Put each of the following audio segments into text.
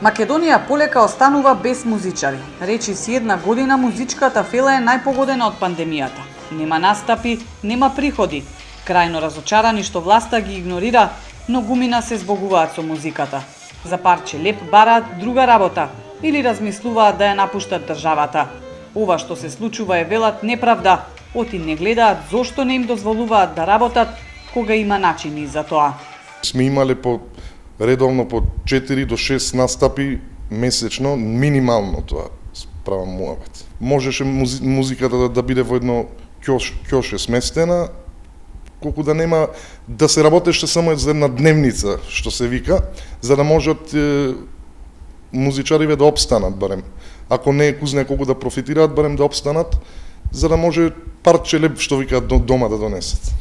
Македонија полека останува без музичари. Речи си една година музичката фела е најпогодена од пандемијата. Нема настапи, нема приходи. Крајно разочарани што власта ги игнорира, многумина се збогуваат со музиката. За парче леп бараат друга работа или размислуваат да ја напуштат државата. Ова што се случува е, велат, неправда, оти не гледаат зошто не им дозволуваат да работат кога има начини за тоа. Сме имале редовно по 4 до 6 настапи месечно, минимално тоа справам муавет. Можеше музиката да биде во едно ќоше сместена, колку да нема да се работеше само за една дневница, што се вика, за да можат музичариве да опстанат барем. Ако не е кузне колку да профитираат, барем да опстанат, за да може парче леп, што викаат, дома да донесат.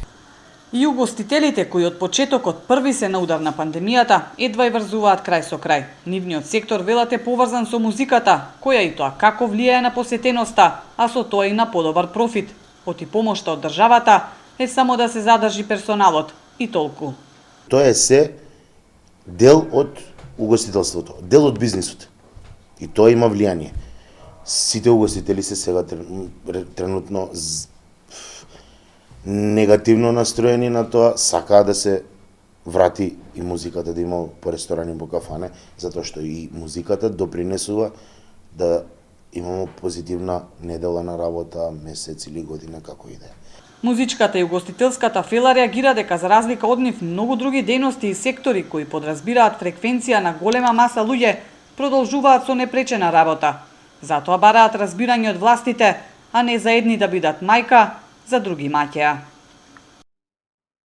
И угостителите кои од почетокот први се на удар на пандемијата едва и врзуваат крај со крај. Нивниот сектор, велат, е поврзан со музиката, која и тоа како влијае на посетеноста, а со тоа и на подобар профит. Оти помошта од државата е само да се задржи персоналот и толку. Тоа е се дел од угостителството, дел од бизнисот. И тоа има влијание. Сите угостители се сега тренутно негативно настроени на тоа, сакаат да се врати и музиката да има по ресторани, по кафане, затоа што и музиката допринесува да имаме позитивна недела на работа, месец или година, како и да е. Музичката и угостителската фела реагира дека за разлика од нив многу други дејности и сектори кои подразбираат фреквенција на голема маса луѓе продолжуваат со непречена работа. Затоа бараат разбирање од властите, а не за едни да бидат мајка, за други маќеа.